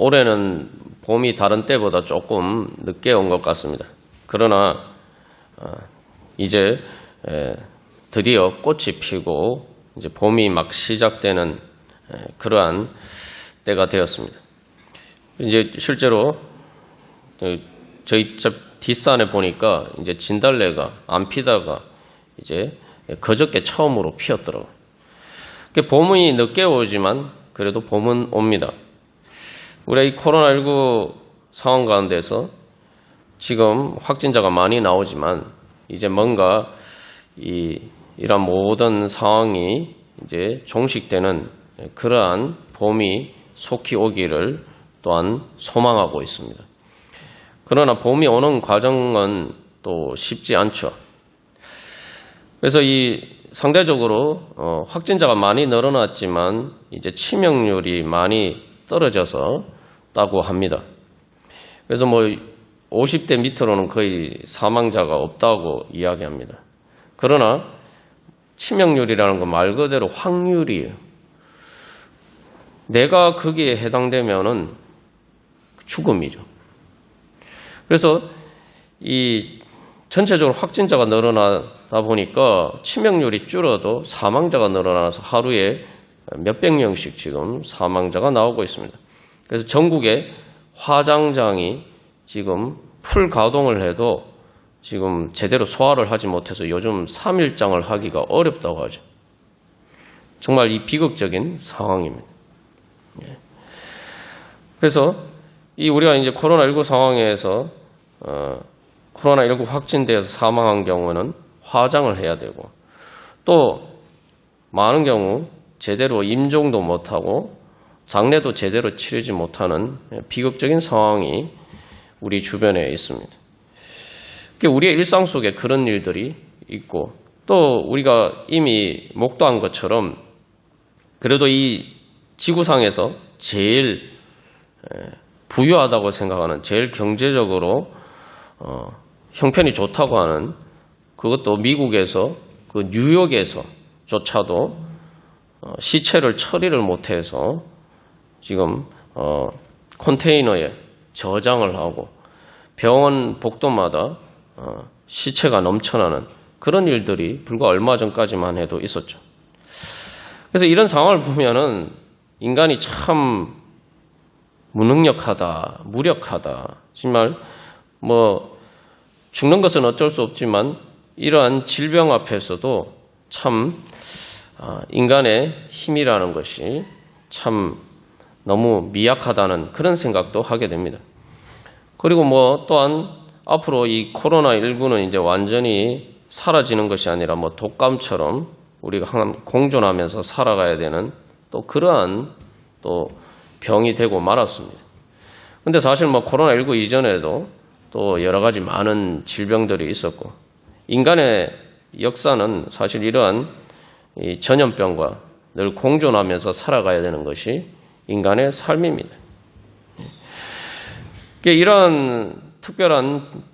올해는 봄이 다른 때보다 조금 늦게 온 것 같습니다. 그러나 이제 드디어 꽃이 피고 이제 봄이 막 시작되는 그러한 때가 되었습니다. 이제 실제로 저희 집 뒷산에 보니까 이제 진달래가 안 피다가 이제 그저께 처음으로 피었더라고요. 봄이 늦게 오지만 그래도 봄은 옵니다. 우리가 이 코로나19 상황 가운데서 지금 확진자가 많이 나오지만 이제 뭔가 이런 모든 상황이 이제 종식되는 그러한 봄이 속히 오기를 또한 소망하고 있습니다. 그러나 봄이 오는 과정은 또 쉽지 않죠. 그래서 상대적으로 확진자가 많이 늘어났지만 이제 치명률이 많이 떨어졌다고 합니다. 그래서 50대 밑으로는 거의 사망자가 없다고 이야기합니다. 그러나 치명률이라는 건 말 그대로 확률이에요. 내가 거기에 해당되면은 죽음이죠. 그래서 전체적으로 확진자가 늘어나다 보니까 치명률이 줄어도 사망자가 늘어나서 하루에 몇백 명씩 지금 사망자가 나오고 있습니다. 그래서 전국에 화장장이 지금 풀 가동을 해도 지금 제대로 소화를 하지 못해서 요즘 3일장을 하기가 어렵다고 하죠. 정말 이 비극적인 상황입니다. 그래서 우리가 이제 코로나19 상황에서 코로나19 확진되어서 사망한 경우는 화장을 해야 되고 또 많은 경우 제대로 임종도 못하고 장례도 제대로 치르지 못하는 비극적인 상황이 우리 주변에 있습니다. 우리의 일상 속에 그런 일들이 있고 또 우리가 이미 목도한 것처럼 그래도 이 지구상에서 제일 부유하다고 생각하는 제일 경제적으로 형편이 좋다고 하는 그것도 미국에서 그 뉴욕에서조차도 시체를 처리를 못해서 지금 컨테이너에 저장을 하고 병원 복도마다 시체가 넘쳐나는 그런 일들이 불과 얼마 전까지만 해도 있었죠. 그래서 이런 상황을 보면은 인간이 참 무능력하다, 무력하다. 정말 죽는 것은 어쩔 수 없지만 이러한 질병 앞에서도 참 인간의 힘이라는 것이 참 너무 미약하다는 그런 생각도 하게 됩니다. 그리고 또한 앞으로 이 코로나19는 이제 완전히 사라지는 것이 아니라 독감처럼 우리가 공존하면서 살아가야 되는 또 그러한 또 병이 되고 말았습니다. 근데 사실 코로나19 이전에도 또 여러 가지 많은 질병들이 있었고 인간의 역사는 사실 이러한 이 전염병과 늘 공존하면서 살아가야 되는 것이 인간의 삶입니다. 이런 특별한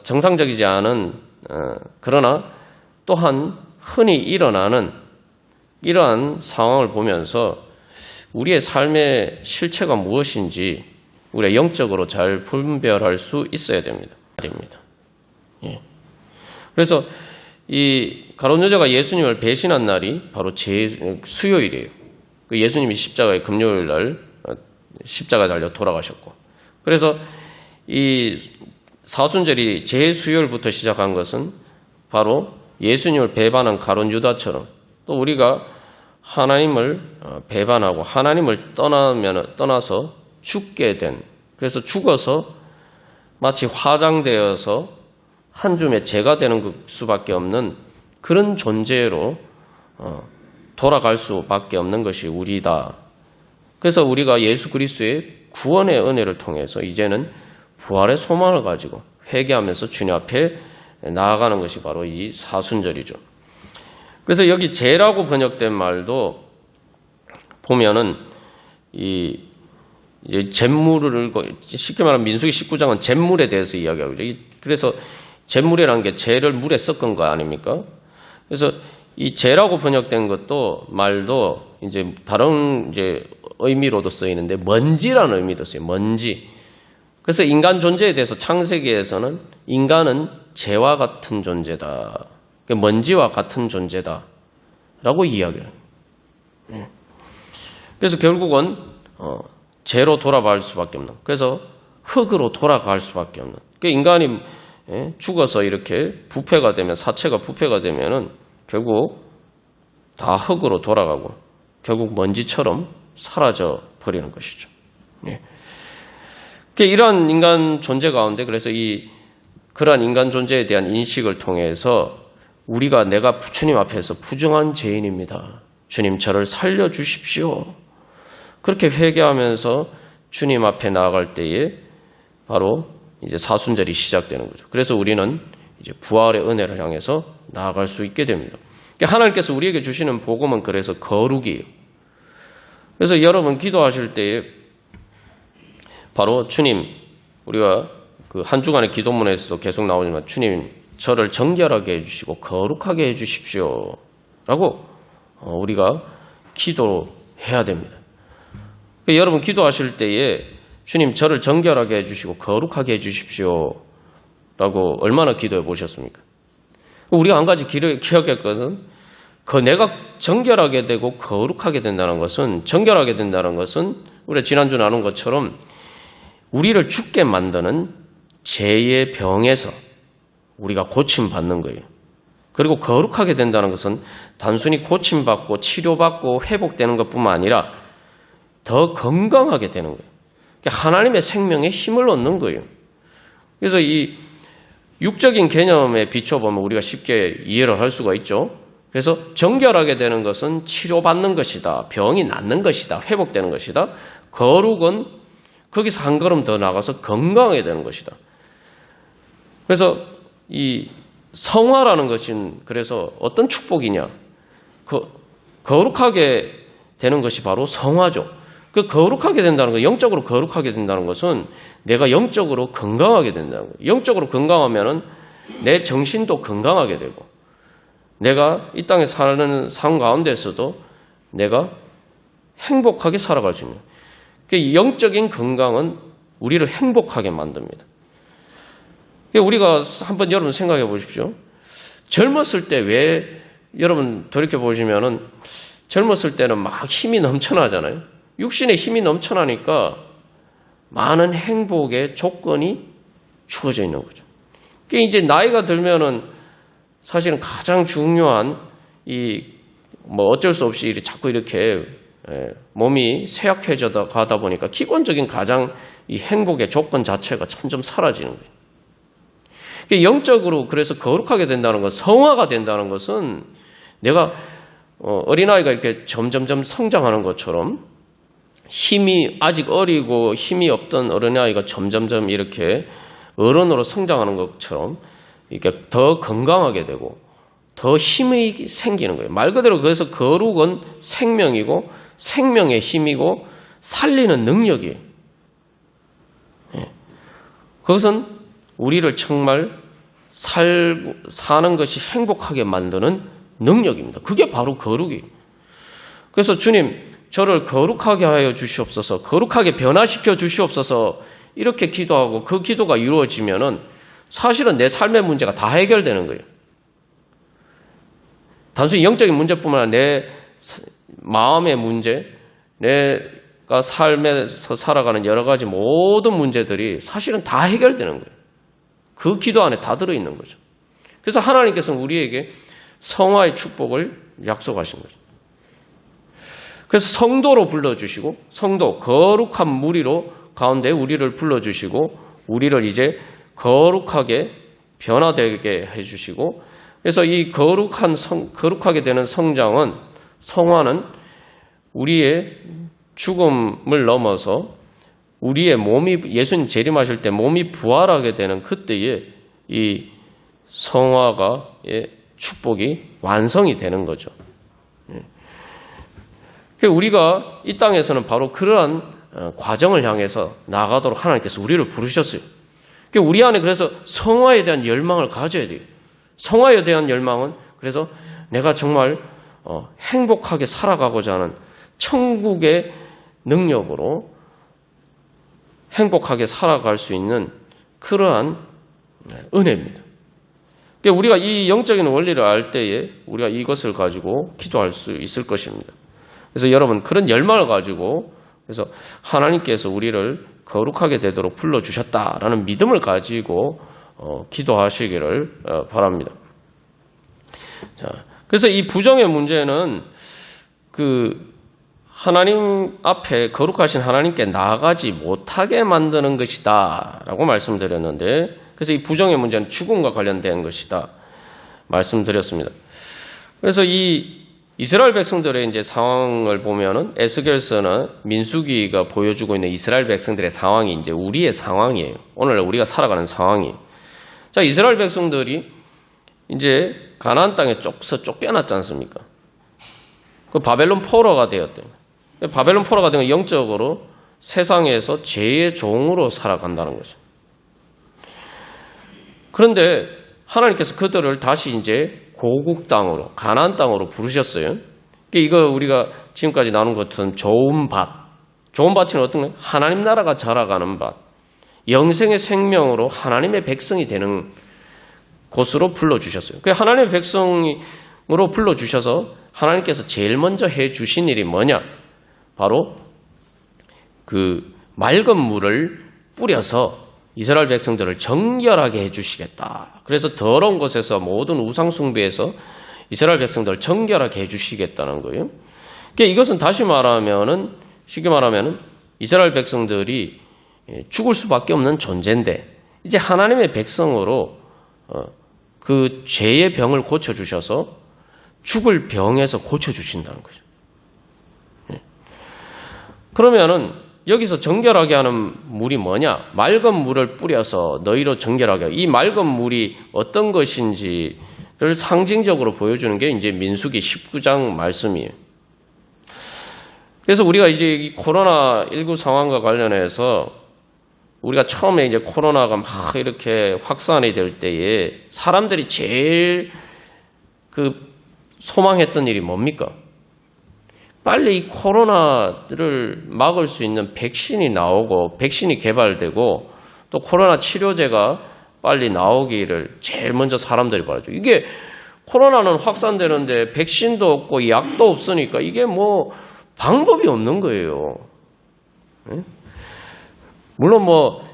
정상적이지 않은 그러나 또한 흔히 일어나는 이러한 상황을 보면서 우리의 삶의 실체가 무엇인지 우리가 영적으로 잘 분별할 수 있어야 됩니다. 그래서 이 가룟 유다가 예수님을 배신한 날이 바로 수요일이에요. 예수님이 십자가에 금요일 날 십자가에 달려 돌아가셨고, 그래서 이 사순절이 제수요일부터 시작한 것은 바로 예수님을 배반한 가룟 유다처럼 또 우리가 하나님을 배반하고 하나님을 떠나서 죽게 된, 그래서 죽어서 마치 화장되어서 한 줌의 재가 되는 수밖에 없는 그런 존재로 돌아갈 수밖에 없는 것이 우리다. 그래서 우리가 예수 그리스도의 구원의 은혜를 통해서 이제는 부활의 소망을 가지고 회개하면서 주님 앞에 나아가는 것이 바로 이 사순절이죠. 그래서 여기 제라고 번역된 말도 보면은 잿물을 쉽게 말하면 민수기 19장은 잿물에 대해서 이야기하고 있죠. 그래서 잿물이라는 게 재를 물에 섞은 거 아닙니까? 그래서 이 재라고 번역된 것도 말도 이제 다른 이제 의미로도 쓰이는데 먼지라는 의미도 써요. 먼지. 그래서 인간 존재에 대해서 창세기에서는 인간은 재와 같은 존재다. 먼지와 같은 존재다라고 이야기를 해요. 그래서 결국은 재로 돌아갈 수밖에 없는. 그래서 흙으로 돌아갈 수밖에 없는. 인간이 죽어서 이렇게 부패가 되면 사체가 부패가 되면은 결국 다 흙으로 돌아가고 결국 먼지처럼 사라져 버리는 것이죠. 이러한 인간 존재 가운데 그래서 그러한 인간 존재에 대한 인식을 통해서 우리가 내가 주님 앞에서 부정한 죄인입니다. 주님 저를 살려주십시오. 그렇게 회개하면서 주님 앞에 나아갈 때에 바로 이제 사순절이 시작되는 거죠. 그래서 우리는 이제 부활의 은혜를 향해서 나아갈 수 있게 됩니다. 하나님께서 우리에게 주시는 복음은 그래서 거룩이에요. 그래서 여러분 기도하실 때에 바로 주님, 우리가 그 한 주간의 기도문에서도 계속 나오지만 주님 저를 정결하게 해주시고 거룩하게 해주십시오 라고 우리가 기도해야 됩니다. 여러분 기도하실 때에 주님 저를 정결하게 해주시고 거룩하게 해주십시오 라고 얼마나 기도해 보셨습니까? 우리가 한 가지 기억했거든. 내가 정결하게 되고 거룩하게 된다는 것은, 정결하게 된다는 것은 우리가 지난주 나눈 것처럼 우리를 죽게 만드는 죄의 병에서 우리가 고침받는 거예요. 그리고 거룩하게 된다는 것은 단순히 고침받고 치료받고 회복되는 것뿐만 아니라 더 건강하게 되는 거예요. 하나님의 생명에 힘을 얻는 거예요. 그래서 이 육적인 개념에 비춰보면 우리가 쉽게 이해를 할 수가 있죠. 그래서 정결하게 되는 것은 치료받는 것이다. 병이 낫는 것이다. 회복되는 것이다. 거룩은 거기서 한 걸음 더 나가서 건강하게 되는 것이다. 그래서 이 성화라는 것은 그래서 어떤 축복이냐. 거룩하게 되는 것이 바로 성화죠. 그 거룩하게 된다는 것, 영적으로 거룩하게 된다는 것은 내가 영적으로 건강하게 된다는 거예요. 영적으로 건강하면은 내 정신도 건강하게 되고 내가 이 땅에 사는 삶 가운데서도 내가 행복하게 살아갈 수 있는 거예요. 영적인 건강은 우리를 행복하게 만듭니다. 우리가 한번 여러분 생각해 보십시오. 젊었을 때 왜 여러분 돌이켜 보시면은 젊었을 때는 막 힘이 넘쳐나잖아요. 육신에 힘이 넘쳐나니까 많은 행복의 조건이 주어져 있는 거죠. 이제 나이가 들면은 사실은 가장 중요한 어쩔 수 없이 자꾸 이렇게 몸이 쇠약해져 가다 보니까 기본적인 가장 이 행복의 조건 자체가 점점 사라지는 거예요. 영적으로 그래서 거룩하게 된다는 것, 성화가 된다는 것은 내가 어린아이가 이렇게 점점점 성장하는 것처럼 힘이 아직 어리고 힘이 없던 어린아이가 점점점 이렇게 어른으로 성장하는 것처럼 이렇게 더 건강하게 되고 더 힘이 생기는 거예요. 말 그대로 그래서 거룩은 생명이고 생명의 힘이고 살리는 능력이에요. 그것은 우리를 정말 사는 것이 행복하게 만드는 능력입니다. 그게 바로 거룩이에요. 그래서 주님 저를 거룩하게 하여 주시옵소서, 거룩하게 변화시켜 주시옵소서 이렇게 기도하고 그 기도가 이루어지면은 사실은 내 삶의 문제가 다 해결되는 거예요. 단순히 영적인 문제뿐만 아니라 내 마음의 문제, 내가 삶에서 살아가는 여러 가지 모든 문제들이 사실은 다 해결되는 거예요. 그 기도 안에 다 들어있는 거죠. 그래서 하나님께서는 우리에게 성화의 축복을 약속하신 거죠. 그래서 성도로 불러주시고 성도, 거룩한 무리로 가운데 우리를 불러주시고 우리를 이제 거룩하게 변화되게 해주시고 그래서 이 거룩하게 되는 성화는 우리의 죽음을 넘어서 우리의 몸이 예수님 재림하실 때 몸이 부활하게 되는 그때에 이 성화의 축복이 완성이 되는 거죠. 우리가 이 땅에서는 바로 그러한 과정을 향해서 나아가도록 하나님께서 우리를 부르셨어요. 우리 안에 그래서 성화에 대한 열망을 가져야 돼요. 성화에 대한 열망은 그래서 내가 정말 행복하게 살아가고자 하는 천국의 능력으로 행복하게 살아갈 수 있는 그러한 은혜입니다. 그러니까 우리가 이 영적인 원리를 알 때에 우리가 이것을 가지고 기도할 수 있을 것입니다. 그래서 여러분 그런 열망을 가지고 그래서 하나님께서 우리를 거룩하게 되도록 불러주셨다라는 믿음을 가지고 기도하시기를 바랍니다. 자, 그래서 이 부정의 문제는 하나님 앞에 거룩하신 하나님께 나아가지 못하게 만드는 것이다 라고 말씀드렸는데, 그래서 이 부정의 문제는 죽음과 관련된 것이다 말씀드렸습니다. 그래서 이 이스라엘 백성들의 이제 상황을 보면은 에스겔서나 민수기가 보여주고 있는 이스라엘 백성들의 상황이 이제 우리의 상황이에요. 오늘 우리가 살아가는 상황이. 자, 이스라엘 백성들이 이제 가나안 땅에 쫓겨났지 않습니까? 그 바벨론 포로가 되었대요. 바벨론 포로가 되면 영적으로 세상에서 죄의 종으로 살아간다는 거죠. 그런데 하나님께서 그들을 다시 이제 고국 땅으로, 가나안 땅으로 부르셨어요. 이거 우리가 지금까지 나눈 것은 좋은 밭. 좋은 밭은 어떤 거예요? 하나님 나라가 자라가는 밭. 영생의 생명으로 하나님의 백성이 되는 곳으로 불러주셨어요. 그 하나님의 백성으로 불러주셔서 하나님께서 제일 먼저 해주신 일이 뭐냐? 바로 그 맑은 물을 뿌려서 이스라엘 백성들을 정결하게 해주시겠다. 그래서 더러운 곳에서 모든 우상 숭배에서 이스라엘 백성들을 정결하게 해주시겠다는 거예요. 그러니까 이것은 다시 말하면은 쉽게 말하면은 이스라엘 백성들이 죽을 수밖에 없는 존재인데 이제 하나님의 백성으로 그 죄의 병을 고쳐주셔서 죽을 병에서 고쳐주신다는 거죠. 그러면은 여기서 정결하게 하는 물이 뭐냐? 맑은 물을 뿌려서 너희로 정결하게 하고, 이 맑은 물이 어떤 것인지를 상징적으로 보여주는 게 이제 민수기 19장 말씀이에요. 그래서 우리가 이제 이 코로나19 상황과 관련해서 우리가 처음에 이제 코로나가 막 이렇게 확산이 될 때에 사람들이 제일 소망했던 일이 뭡니까? 빨리 이 코로나를 막을 수 있는 백신이 나오고 백신이 개발되고 또 코로나 치료제가 빨리 나오기를 제일 먼저 사람들이 바라죠. 이게 코로나는 확산되는데 백신도 없고 약도 없으니까 이게 뭐 방법이 없는 거예요. 물론 뭐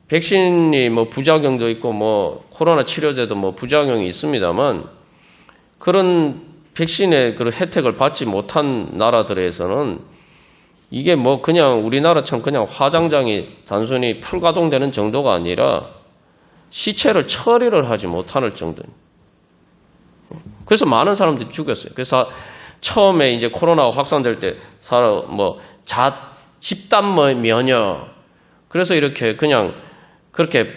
백신이 뭐 부작용도 있고 뭐 코로나 치료제도 뭐 부작용이 있습니다만 그런 백신의 그 혜택을 받지 못한 나라들에서는 이게 뭐 그냥 우리나라처럼 그냥 화장장이 단순히 풀가동되는 정도가 아니라 시체를 처리를 하지 못하는 정도입니다. 그래서 많은 사람들이 죽였어요. 그래서 처음에 이제 코로나가 확산될 때 집단 면역, 그래서 이렇게 그냥 그렇게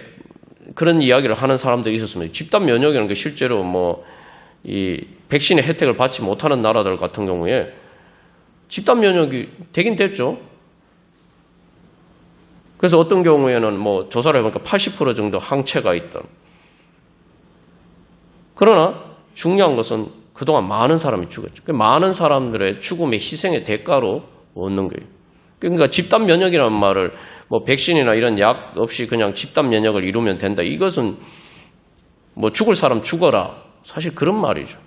그런 이야기를 하는 사람들이 있었습니다. 집단 면역이라는 게 실제로 이 백신의 혜택을 받지 못하는 나라들 같은 경우에 집단 면역이 되긴 됐죠. 그래서 어떤 경우에는 조사를 해보니까 80% 정도 항체가 있던. 그러나 중요한 것은 그동안 많은 사람이 죽었죠. 많은 사람들의 죽음의 희생의 대가로 얻는 거예요. 그러니까 집단 면역이라는 말을 백신이나 이런 약 없이 그냥 집단 면역을 이루면 된다. 이것은 죽을 사람 죽어라. 사실 그런 말이죠.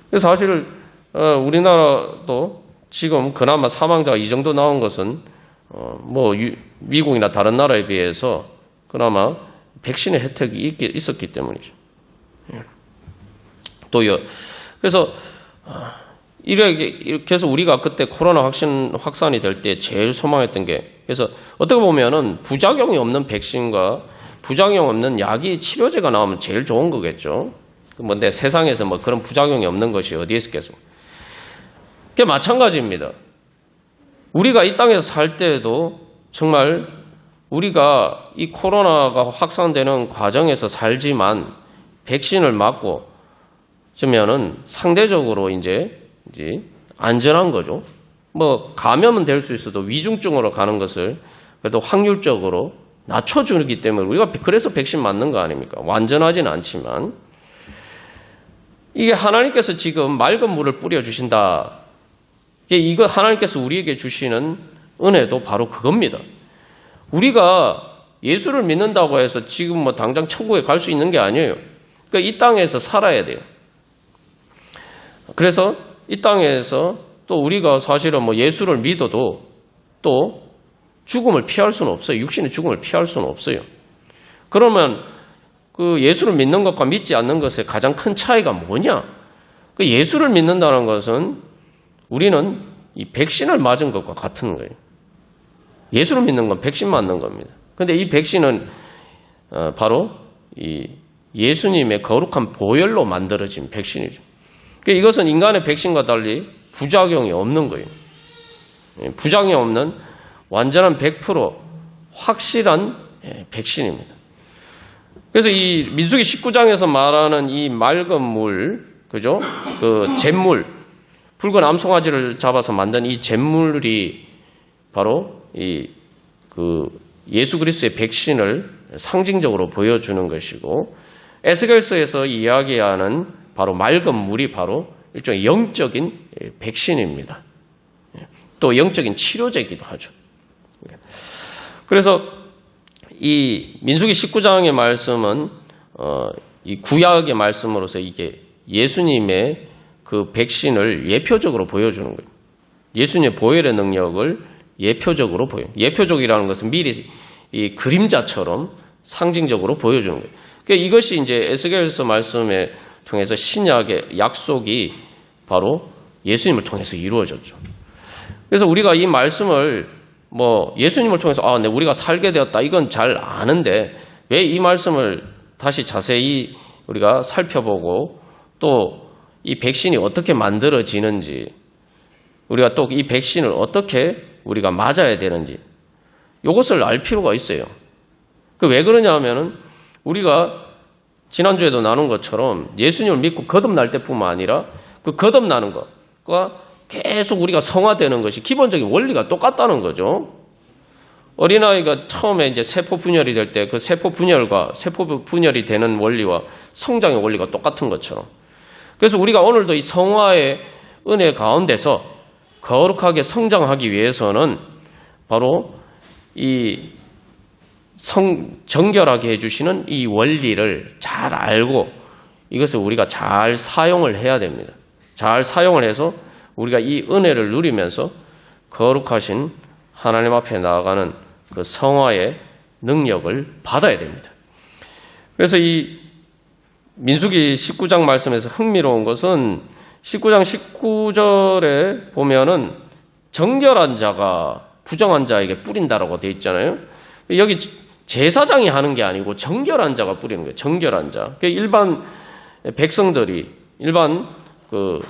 그래서 사실 우리나라도 지금 그나마 사망자가 이 정도 나온 것은 미국이나 다른 나라에 비해서 그나마 백신의 혜택이 있었기 때문이죠. 그래서 이렇게 해서 우리가 그때 코로나 확산이 될 때 제일 소망했던 게, 그래서 어떻게 보면은 부작용이 없는 백신과 부작용 없는 약이 치료제가 나오면 제일 좋은 거겠죠. 근데 세상에서 그런 부작용이 없는 것이 어디에 있겠습니까? 그게 마찬가지입니다. 우리가 이 땅에서 살 때에도 정말 우리가 이 코로나가 확산되는 과정에서 살지만 백신을 맞고 주면은 상대적으로 이제 안전한 거죠. 감염은 될 수 있어도 위중증으로 가는 것을 그래도 확률적으로 낮춰주기 때문에 우리가 그래서 백신 맞는 거 아닙니까? 완전하진 않지만 이게 하나님께서 지금 맑은 물을 뿌려주신다. 이거 하나님께서 우리에게 주시는 은혜도 바로 그겁니다. 우리가 예수를 믿는다고 해서 지금 뭐 당장 천국에 갈 수 있는 게 아니에요. 그러니까 이 땅에서 살아야 돼요. 그래서 이 땅에서 또 우리가 사실은 뭐 예수를 믿어도 또 죽음을 피할 수는 없어요. 육신의 죽음을 피할 수는 없어요. 그러면 그 예수를 믿는 것과 믿지 않는 것의 가장 큰 차이가 뭐냐? 그 예수를 믿는다는 것은 우리는 이 백신을 맞은 것과 같은 거예요. 예수를 믿는 건 백신 맞는 겁니다. 그런데 이 백신은 바로 이 예수님의 거룩한 보혈로 만들어진 백신이죠. 그러니까 이것은 인간의 백신과 달리 부작용이 없는 거예요. 부작용이 없는 완전한 100% 확실한 백신입니다. 그래서 이 민수기 19장에서 말하는 이 맑은 물, 그죠? 그 잿물, 붉은 암송아지를 잡아서 만든 이 잿물이 바로 예수 그리스도의 백신을 상징적으로 보여주는 것이고, 에스겔서에서 이야기하는 바로 맑은 물이 바로 일종의 영적인 백신입니다. 또 영적인 치료제이기도 하죠. 그래서 이 민수기 19장의 말씀은 이 구약의 말씀으로서 이게 예수님의 그 백신을 예표적으로 보여주는 거예요. 예수님의 보혈의 능력을 예표적으로 보여요. 예표적이라는 것은 미리 이 그림자처럼 상징적으로 보여주는 거예요. 그러니까 이것이 이제 에스겔서 말씀에 통해서 신약의 약속이 바로 예수님을 통해서 이루어졌죠. 그래서 우리가 이 말씀을 뭐 예수님을 통해서 네, 우리가 살게 되었다 이건 잘 아는데 왜 이 말씀을 다시 자세히 우리가 살펴보고 또 이 백신이 어떻게 만들어지는지 우리가 또 이 백신을 어떻게 우리가 맞아야 되는지 이것을 알 필요가 있어요. 그 왜 그러냐 하면은 우리가 지난주에도 나눈 것처럼 예수님을 믿고 거듭날 때뿐만 아니라 그 거듭나는 것과 계속 우리가 성화되는 것이 기본적인 원리가 똑같다는 거죠. 어린아이가 처음에 이제 세포 분열이 될 때 그 세포 분열이 되는 원리와 성장의 원리가 똑같은 것처럼. 그래서 우리가 오늘도 이 성화의 은혜 가운데서 거룩하게 성장하기 위해서는 바로 이 정결하게 해주시는 이 원리를 잘 알고 이것을 우리가 잘 사용을 해야 됩니다. 잘 사용을 해서 우리가 이 은혜를 누리면서 거룩하신 하나님 앞에 나아가는 그 성화의 능력을 받아야 됩니다. 그래서 이 민수기 19장 말씀에서 흥미로운 것은 19장 19절에 보면은 정결한 자가 부정한 자에게 뿌린다라고 되어 있잖아요. 여기 제사장이 하는 게 아니고 정결한 자가 뿌리는 거예요. 정결한 자. 일반 백성들이, 일반 그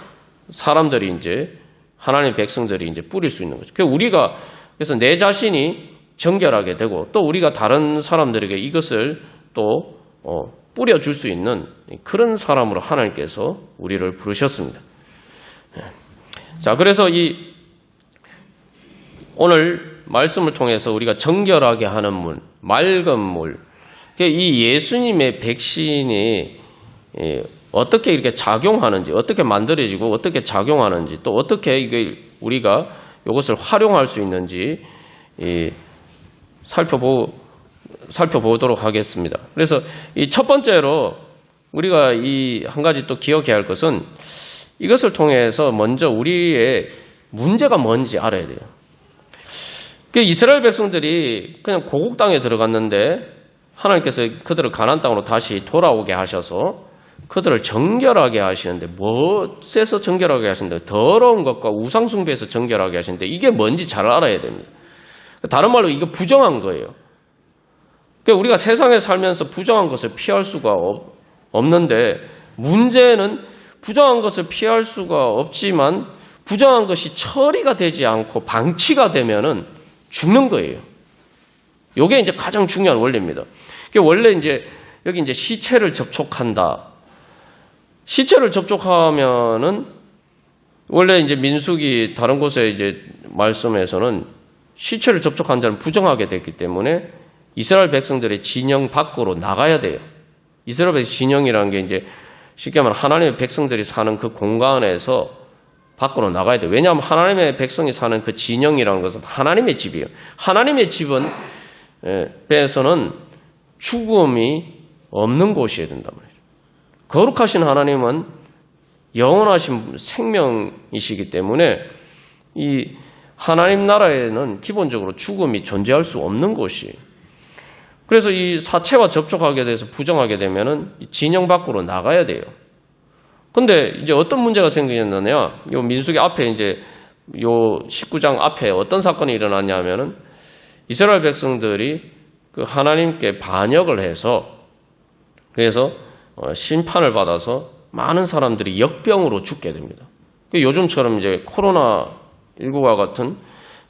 사람들이 이제 하나님의 백성들이 이제 뿌릴 수 있는 거죠. 그래서 내 자신이 정결하게 되고 또 우리가 다른 사람들에게 이것을 또 뿌려줄 수 있는 그런 사람으로 하나님께서 우리를 부르셨습니다. 자, 그래서 오늘 말씀을 통해서 우리가 정결하게 하는 물, 맑은 물, 이 예수님의 백신이 어떻게 이렇게 작용하는지, 어떻게 만들어지고 어떻게 작용하는지, 또 어떻게 이게 우리가 이것을 활용할 수 있는지 살펴보도록 하겠습니다. 그래서 이 첫 번째로 우리가 이 한 가지 또 기억해야 할 것은 이것을 통해서 먼저 우리의 문제가 뭔지 알아야 돼요. 이스라엘 백성들이 그냥 고국 땅에 들어갔는데 하나님께서 그들을 가나안 땅으로 다시 돌아오게 하셔서 그들을 정결하게 하시는데 무엇에서 정결하게 하시는데 더러운 것과 우상 숭배에서 정결하게 하시는데 이게 뭔지 잘 알아야 됩니다. 다른 말로 이거 부정한 거예요. 그러니까 우리가 세상에 살면서 부정한 것을 피할 수가 없는데 문제는 부정한 것을 피할 수가 없지만 부정한 것이 처리가 되지 않고 방치가 되면은 죽는 거예요. 이게 이제 가장 중요한 원리입니다. 원래 이제 여기 이제 시체를 접촉한다. 시체를 접촉하면은 원래 이제 민수기 다른 곳에 이제 말씀에서는 시체를 접촉한 자는 부정하게 됐기 때문에 이스라엘 백성들의 진영 밖으로 나가야 돼요. 이스라엘 백성 진영이라는 게 이제 쉽게 말하면 하나님의 백성들이 사는 그 공간에서 밖으로 나가야 돼요. 왜냐하면 하나님의 백성이 사는 그 진영이라는 것은 하나님의 집이에요. 하나님의 집은 에서는 죽음이 없는 곳이어야 된단 말이에요. 거룩하신 하나님은 영원하신 생명이시기 때문에 이 하나님 나라에는 기본적으로 죽음이 존재할 수 없는 곳이에요. 그래서 이 사체와 접촉하게 돼서 부정하게 되면은 진영 밖으로 나가야 돼요. 근데 이제 어떤 문제가 생기냐면, 요 민수기 앞에 이제 요 19장 앞에 어떤 사건이 일어났냐면은 이스라엘 백성들이 그 하나님께 반역을 해서 그래서 심판을 받아서 많은 사람들이 역병으로 죽게 됩니다. 요즘처럼 이제 코로나19와 같은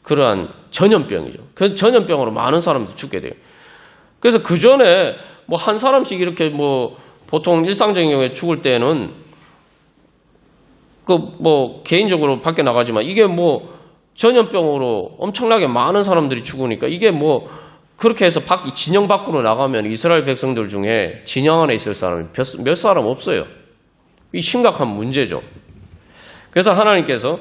그러한 전염병이죠. 그 전염병으로 많은 사람들이 죽게 돼요. 그래서 그 전에 뭐 한 사람씩 이렇게 뭐 보통 일상적인 경우에 죽을 때는 그 뭐 개인적으로 밖에 나가지만 이게 뭐 전염병으로 엄청나게 많은 사람들이 죽으니까 이게 뭐 그렇게 해서 진영 밖으로 나가면 이스라엘 백성들 중에 진영 안에 있을 사람이 몇 사람 없어요. 이 심각한 문제죠. 그래서 하나님께서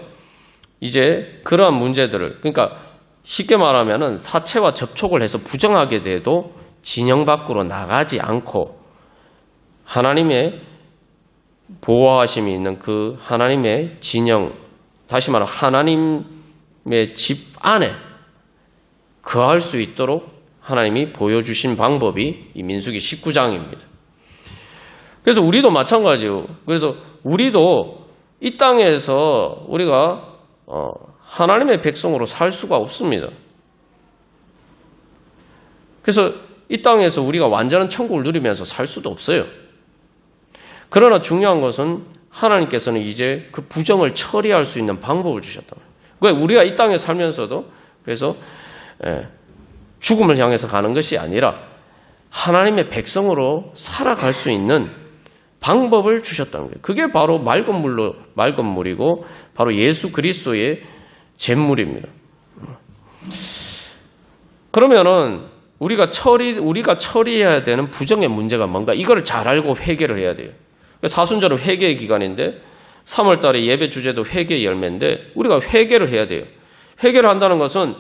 이제 그러한 문제들을, 그러니까 쉽게 말하면은 사체와 접촉을 해서 부정하게 돼도 진영 밖으로 나가지 않고 하나님의 보호하심이 있는 그 하나님의 진영, 다시 말하면 하나님의 집 안에 거할 수 있도록 하나님이 보여주신 방법이 이 민수기 19장입니다. 그래서 우리도 마찬가지예요. 그래서 우리도 이 땅에서 우리가 하나님의 백성으로 살 수가 없습니다. 그래서 이 땅에서 우리가 완전한 천국을 누리면서 살 수도 없어요. 그러나 중요한 것은 하나님께서는 이제 그 부정을 처리할 수 있는 방법을 주셨다. 그러니까 우리가 이 땅에 살면서도 그래서 죽음을 향해서 가는 것이 아니라 하나님의 백성으로 살아갈 수 있는 방법을 주셨다는 거예요. 그게 바로 맑은 물이고 바로 예수 그리스도의 잿물입니다. 그러면은 우리가 처리해야 되는 부정의 문제가 뭔가, 이거를 잘 알고 회개를 해야 돼요. 사순절은 회개의 기간인데 3월 달에 예배 주제도 회개의 열매인데 우리가 회개를 해야 돼요. 회개를 한다는 것은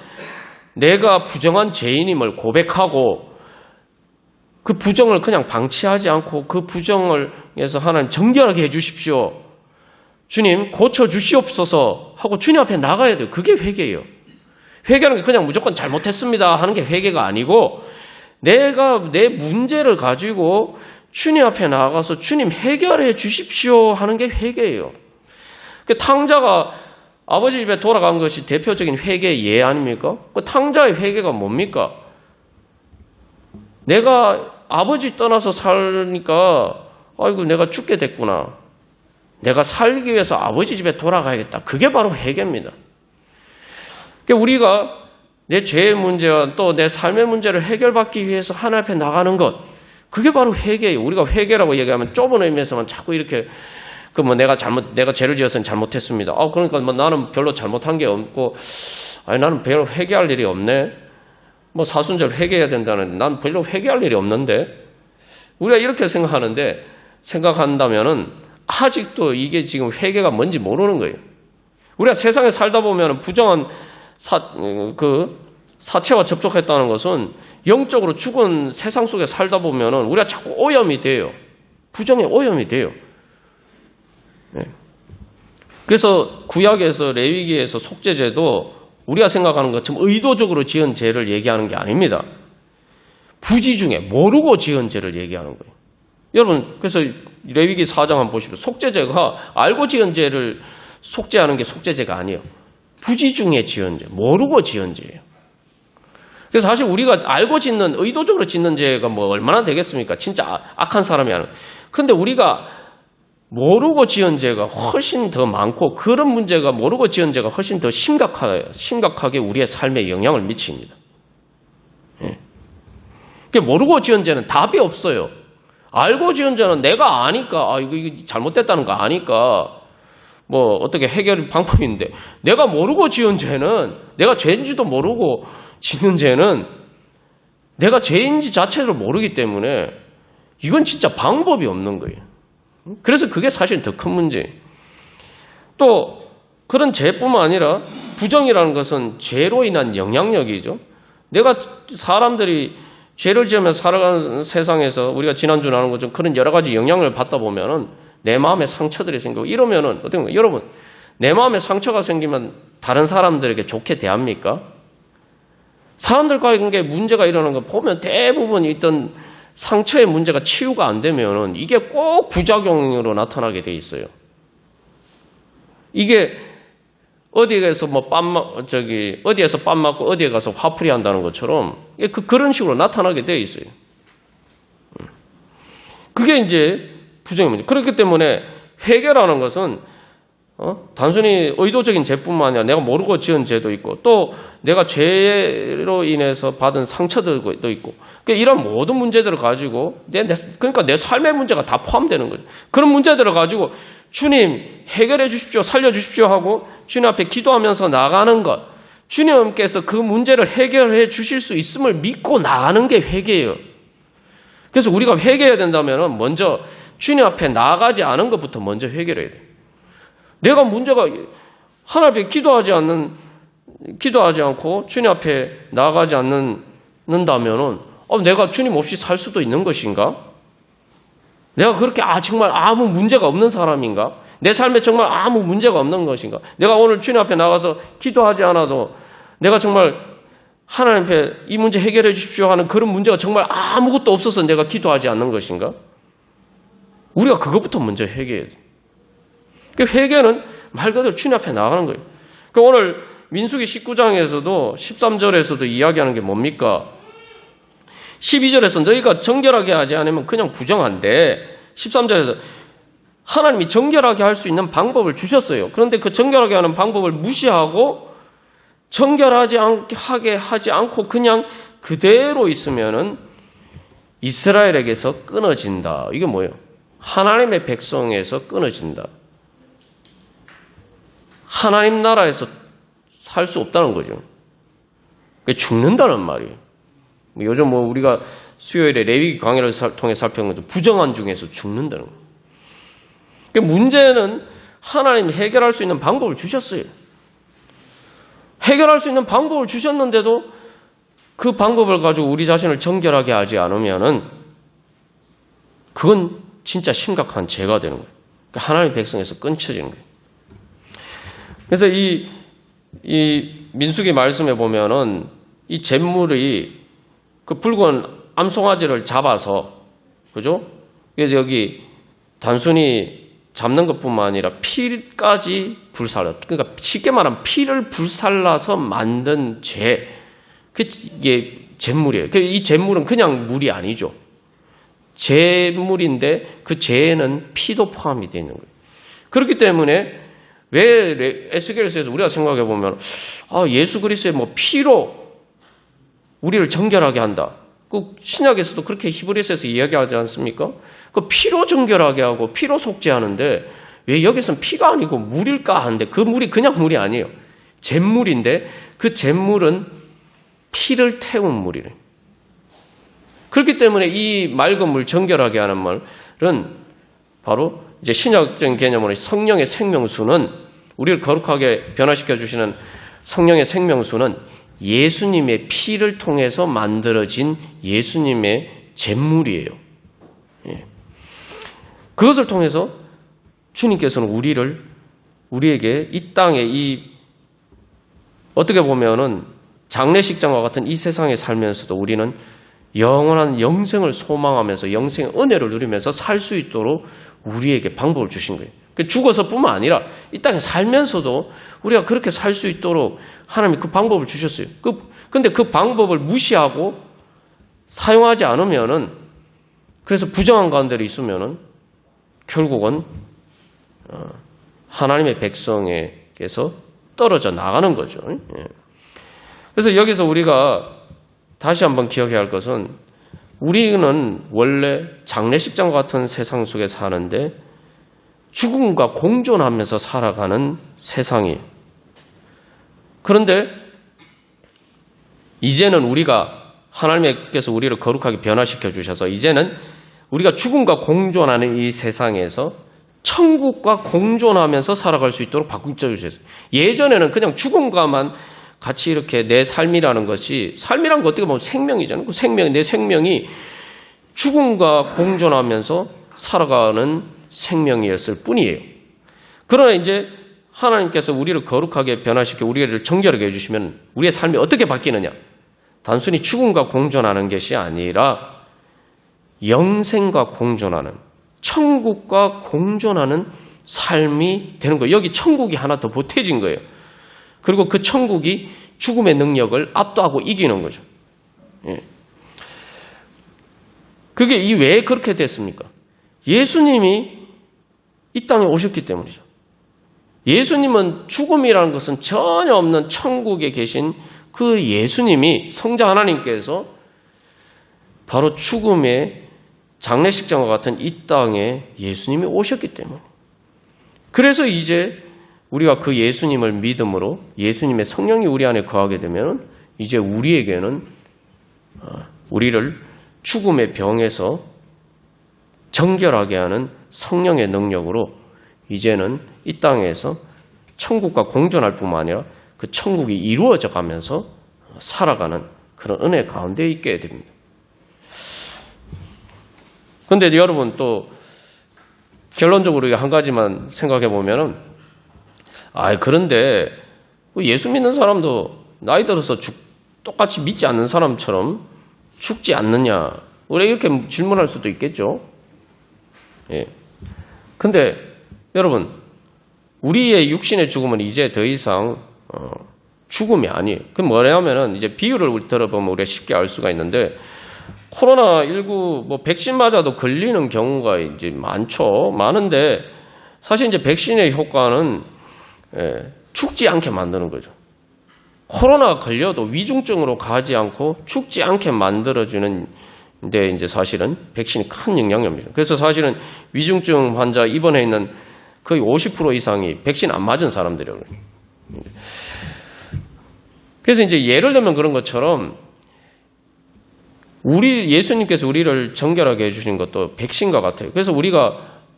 내가 부정한 죄인임을 고백하고 그 부정을 그냥 방치하지 않고 그 부정을 해서 하나님 정결하게 해주십시오. 주님 고쳐주시옵소서 하고 주님 앞에 나가야 돼요. 그게 회개예요. 회개하는 게 그냥 무조건 잘못했습니다 하는 게 회개가 아니고 내가 내 문제를 가지고 주님 앞에 나가서 주님 해결해 주십시오 하는 게 회개예요. 탕자가 아버지 집에 돌아간 것이 대표적인 회개의 예 아닙니까? 그 탕자의 회개가 뭡니까? 내가 아버지 떠나서 살니까 아이고 내가 죽게 됐구나. 내가 살기 위해서 아버지 집에 돌아가야겠다. 그게 바로 회개입니다. 우리가 내 죄의 문제와 또 내 삶의 문제를 해결받기 위해서 하나님 앞에 나가는 것, 그게 바로 회개예요. 우리가 회개라고 얘기하면 좁은 의미에서만 자꾸 이렇게 내가 죄를 지었으니 잘못했습니다. 그러니까 나는 별로 잘못한 게 없고, 나는 별로 회개할 일이 없네. 사순절 회개해야 된다는데 난 별로 회개할 일이 없는데, 우리가 이렇게 생각한다면은 아직도 이게 지금 회개가 뭔지 모르는 거예요. 우리가 세상에 살다 보면 부정한 사체와 접촉했다는 것은 영적으로 죽은 세상 속에 살다 보면 우리가 자꾸 오염이 돼요. 부정에 오염이 돼요. 그래서 구약에서 레위기에서 속죄제도 우리가 생각하는 것처럼 의도적으로 지은 죄를 얘기하는 게 아닙니다. 부지 중에 모르고 지은 죄를 얘기하는 거예요. 여러분, 그래서 레위기 4장 한번 보시면 속죄제가 알고 지은 죄를 속죄하는 게 속죄제가 아니에요. 부지 중에 지은 죄, 모르고 지은 죄예요. 그래서 사실 우리가 알고 짓는, 의도적으로 짓는 죄가 얼마나 되겠습니까? 진짜 악한 사람이 하는. 근데 우리가 모르고 지은 죄가 훨씬 더 많고, 그런 문제가 모르고 지은 죄가 훨씬 더 심각하게 우리의 삶에 영향을 미칩니다. 모르고 지은 죄는 답이 없어요. 알고 지은 죄는 내가 아니까, 이거 잘못됐다는 거 아니까, 어떻게 해결 방법인데, 내가 모르고 지은 죄는, 내가 죄인지도 모르고 짓는 죄는 내가 죄인지 자체를 모르기 때문에 이건 진짜 방법이 없는 거예요. 그래서 그게 사실 더 큰 문제예요. 또 그런 죄뿐만 아니라 부정이라는 것은 죄로 인한 영향력이죠. 내가 사람들이 죄를 지으며 살아가는 세상에서 우리가 지난주 나눈 것처럼 그런 여러 가지 영향을 받다 보면은 내 마음에 상처들이 생기고 이러면은 어떤가? 여러분, 내 마음에 상처가 생기면 다른 사람들에게 좋게 대합니까? 사람들과의 관계에 문제가 일어나는 거 보면 대부분 있던 상처의 문제가 치유가 안 되면은 이게 꼭 부작용으로 나타나게 돼 있어요. 이게 어디에서 어디에서 빰 맞고 어디에 가서 화풀이 한다는 것처럼 그런 식으로 나타나게 돼 있어요. 그게 이제 부정입니다. 그렇기 때문에 회개라는 것은 단순히 의도적인 죄뿐만 아니라 내가 모르고 지은 죄도 있고 또 내가 죄로 인해서 받은 상처들도 있고 그러니까 이런 모든 문제들을 가지고 그러니까 내 삶의 문제가 다 포함되는 거예요. 그런 문제들을 가지고 주님 해결해 주십시오, 살려 주십시오 하고 주님 앞에 기도하면서 나가는 것, 주님께서 그 문제를 해결해 주실 수 있음을 믿고 나가는 게 회개예요. 그래서 우리가 회개해야 된다면 먼저 주님 앞에 나가지 않은 것부터 먼저 해결해야 돼요. 내가 문제가 하나님 앞에 기도하지 않고 주님 앞에 나가지 않는다면은 내가 주님 없이 살 수도 있는 것인가? 내가 그렇게 정말 아무 문제가 없는 사람인가? 내 삶에 정말 아무 문제가 없는 것인가? 내가 오늘 주님 앞에 나가서 기도하지 않아도 내가 정말 하나님 앞에 이 문제 해결해 주십시오 하는 그런 문제가 정말 아무것도 없어서 내가 기도하지 않는 것인가? 우리가 그것부터 먼저 회개해야 돼. 그 회개는 말 그대로 주님 앞에 나가는 거예요. 그 오늘 민수기 19장에서도 13절에서도 이야기하는 게 뭡니까? 12절에서 너희가 정결하게 하지 않으면 그냥 부정한데 13절에서 하나님이 정결하게 할 수 있는 방법을 주셨어요. 그런데 그 정결하게 하는 방법을 무시하고 정결하게 하지 않고 그냥 그대로 있으면은 이스라엘에게서 끊어진다. 이게 뭐예요? 하나님의 백성에서 끊어진다. 하나님 나라에서 살 수 없다는 거죠. 죽는다는 말이에요. 요즘 우리가 수요일에 레위기 강의를 통해 살펴본 것도 부정한 중에서 죽는다는 거예요. 문제는 하나님이 해결할 수 있는 방법을 주셨어요. 해결할 수 있는 방법을 주셨는데도 그 방법을 가지고 우리 자신을 정결하게 하지 않으면은 그건 진짜 심각한 죄가 되는 거예요. 하나님의 백성에서 끊쳐지는 거예요. 그래서 이 민수기 말씀에 보면은 이 잿물이 그 붉은 암송아지를 잡아서, 그죠? 그래서 여기 단순히 잡는 것뿐만 아니라 피까지 불살라. 그러니까 쉽게 말하면 피를 불살라서 만든 죄. 이게 잿물이에요. 이 잿물은 그냥 물이 아니죠. 잿물인데 그 죄에는 피도 포함이 되어 있는 거예요. 그렇기 때문에 왜 에스겔서에서 우리가 생각해 보면 예수 그리스도의 피로 우리를 정결하게 한다. 그 신약에서도 그렇게 히브리서에서 이야기하지 않습니까? 그 피로 정결하게 하고 피로 속죄하는데 왜 여기서는 피가 아니고 물일까 하는데 그 물이 그냥 물이 아니에요. 잿물인데 그 잿물은 피를 태운 물이래. 그렇기 때문에 이 맑은 물 정결하게 하는 말은 바로 이제 신약적인 개념으로 성령의 생명수는 우리를 거룩하게 변화시켜 주시는 성령의 생명수는 예수님의 피를 통해서 만들어진 예수님의 잿물이에요. 그것을 통해서 주님께서는 우리에게 이 땅에 어떻게 보면은 장례식장과 같은 이 세상에 살면서도 우리는 영원한 영생을 소망하면서 영생의 은혜를 누리면서 살 수 있도록 우리에게 방법을 주신 거예요. 죽어서뿐만 아니라 이 땅에 살면서도 우리가 그렇게 살 수 있도록 하나님이 그 방법을 주셨어요. 근데 그 방법을 무시하고 사용하지 않으면은 그래서 부정한 가운데 있으면은 결국은 하나님의 백성에게서 떨어져 나가는 거죠. 그래서 여기서 우리가 다시 한번 기억해야 할 것은 우리는 원래 장례식장 같은 세상 속에 사는데 죽음과 공존하면서 살아가는 세상이에요. 그런데 이제는 우리가 하나님께서 우리를 거룩하게 변화시켜 주셔서 이제는 우리가 죽음과 공존하는 이 세상에서 천국과 공존하면서 살아갈 수 있도록 바꾸셨어요. 예전에는 그냥 죽음과만 같이 이렇게 내 삶이라는 것이, 삶이란 거 어떻게 보면 생명이잖아요. 그 내 생명이 죽음과 공존하면서 살아가는 생명이었을 뿐이에요. 그러나 이제 하나님께서 우리를 거룩하게 변화시켜 우리를 정결하게 해주시면 우리의 삶이 어떻게 바뀌느냐? 단순히 죽음과 공존하는 것이 아니라 영생과 공존하는, 천국과 공존하는 삶이 되는 거예요. 여기 천국이 하나 더 보태진 거예요. 그리고 그 천국이 죽음의 능력을 압도하고 이기는 거죠. 예. 그게 왜 그렇게 됐습니까? 예수님이 이 땅에 오셨기 때문이죠. 예수님은 죽음이라는 것은 전혀 없는 천국에 계신 그 예수님이, 성자 하나님께서 바로 죽음의 장례식장과 같은 이 땅에 예수님이 오셨기 때문에, 그래서 이제 우리가 그 예수님을 믿음으로 예수님의 성령이 우리 안에 거하게 되면 이제 우리에게는 우리를 죽음의 병에서 정결하게 하는 성령의 능력으로 이제는 이 땅에서 천국과 공존할 뿐만 아니라 그 천국이 이루어져 가면서 살아가는 그런 은혜 가운데 있게 됩니다. 그런데 여러분, 또 결론적으로 한 가지만 생각해 보면은, 그런데 예수 믿는 사람도 나이 들어서 똑같이 믿지 않는 사람처럼 죽지 않느냐, 우리 이렇게 질문할 수도 있겠죠. 예. 근데 여러분, 우리의 육신의 죽음은 이제 더 이상 죽음이 아니에요. 그 뭐냐면은, 이제 비유를 들어보면 우리가 쉽게 알 수가 있는데, 코로나19 백신 맞아도 걸리는 경우가 이제 많은데, 사실 이제 백신의 효과는 죽지 않게 만드는 거죠. 코로나가 걸려도 위중증으로 가지 않고 죽지 않게 만들어주는 데 이제 사실은 백신이 큰 영향력입니다. 그래서 사실은 위중증 환자 입원해 있는 거의 50% 이상이 백신 안 맞은 사람들이에요. 그래서 이제 예를 들면 그런 것처럼 예수님께서 우리를 정결하게 해주신 것도 백신과 같아요. 그래서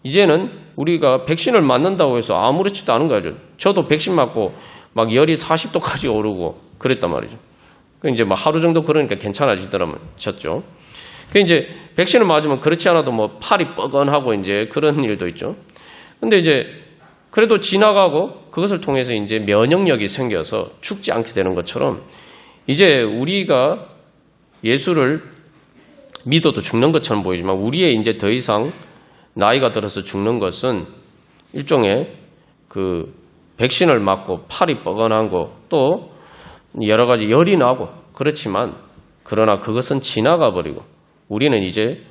이제는 우리가 백신을 맞는다고 해서 아무렇지도 않은 거죠. 저도 백신 맞고 막 열이 40도까지 오르고 그랬단 말이죠. 이제 하루 정도 그러니까 괜찮아지더라죠. 이제 백신을 맞으면 그렇지 않아도 팔이 뻐근하고 이제 그런 일도 있죠. 근데 이제 그래도 지나가고 그것을 통해서 이제 면역력이 생겨서 죽지 않게 되는 것처럼, 이제 우리가 예수를 믿어도 죽는 것처럼 보이지만 우리의 이제 더 이상 나이가 들어서 죽는 것은 일종의 그 백신을 맞고 팔이 뻐근한 거, 또 여러 가지 열이 나고 그렇지만, 그러나 그것은 지나가 버리고 우리는 이제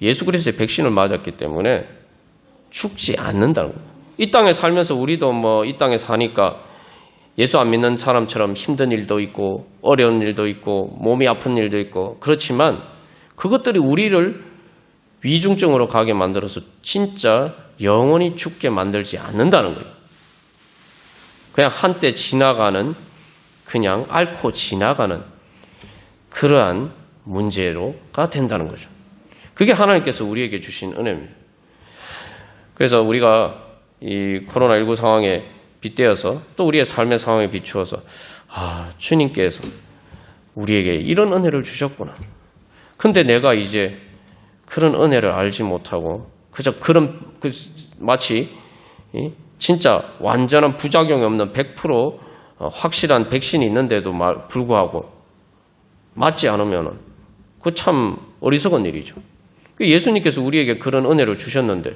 예수 그리스도의 백신을 맞았기 때문에 죽지 않는다는 거예요. 이 땅에 살면서 우리도 이 땅에 사니까 예수 안 믿는 사람처럼 힘든 일도 있고 어려운 일도 있고 몸이 아픈 일도 있고, 그렇지만 그것들이 우리를 위중증으로 가게 만들어서 진짜 영원히 죽게 만들지 않는다는 거예요. 그냥 한때 지나가는, 그냥 앓고 지나가는 그러한 문제로가 된다는 거죠. 그게 하나님께서 우리에게 주신 은혜입니다. 그래서 우리가 이 코로나19 상황에 빗대어서 또 우리의 삶의 상황에 비추어서 주님께서 우리에게 이런 은혜를 주셨구나. 근데 내가 이제 그런 은혜를 알지 못하고 그저 마치 진짜 완전한 부작용이 없는 100% 확실한 백신이 있는데도 불구하고 맞지 않으면 그거 참 어리석은 일이죠. 예수님께서 우리에게 그런 은혜를 주셨는데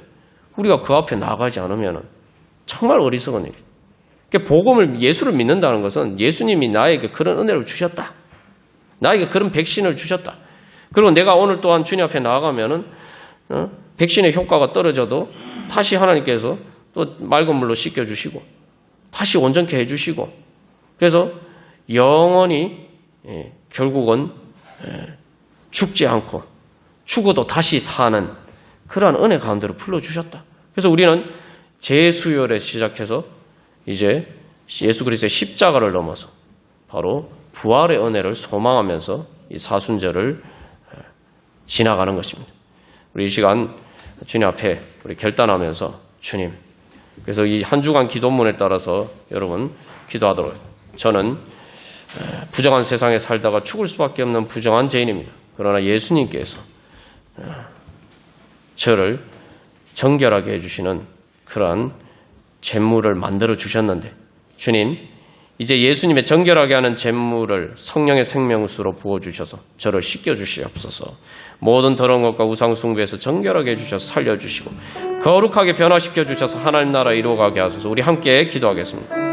우리가 그 앞에 나가지 않으면 정말 어리석은 일이죠. 복음을, 예수를 믿는다는 것은 예수님이 나에게 그런 은혜를 주셨다, 나에게 그런 백신을 주셨다. 그리고 내가 오늘 또한 주님 앞에 나아가면은 백신의 효과가 떨어져도 다시 하나님께서 또 맑은 물로 씻겨주시고 다시 온전케 해주시고, 그래서 영원히 결국은 죽지 않고 죽어도 다시 사는 그러한 은혜 가운데로 불러주셨다. 그래서 우리는 재수혈에 시작해서 이제 예수 그리스도의 십자가를 넘어서 바로 부활의 은혜를 소망하면서 이 사순절을 지나가는 것입니다. 우리 이 시간 주님 앞에 우리 결단하면서 주님, 그래서 이 한 주간 기도문에 따라서 여러분 기도하도록. 저는 부정한 세상에 살다가 죽을 수밖에 없는 부정한 죄인입니다. 그러나 예수님께서 저를 정결하게 해주시는 그러한 제물을 만들어 주셨는데, 주님, 이제 예수님의 정결하게 하는 제물을 성령의 생명수로 부어주셔서 저를 씻겨주시옵소서. 모든 더러운 것과 우상숭배에서 정결하게 해주셔서 살려주시고 거룩하게 변화시켜 주셔서 하나님 나라 이루어가게 하소서. 우리 함께 기도하겠습니다.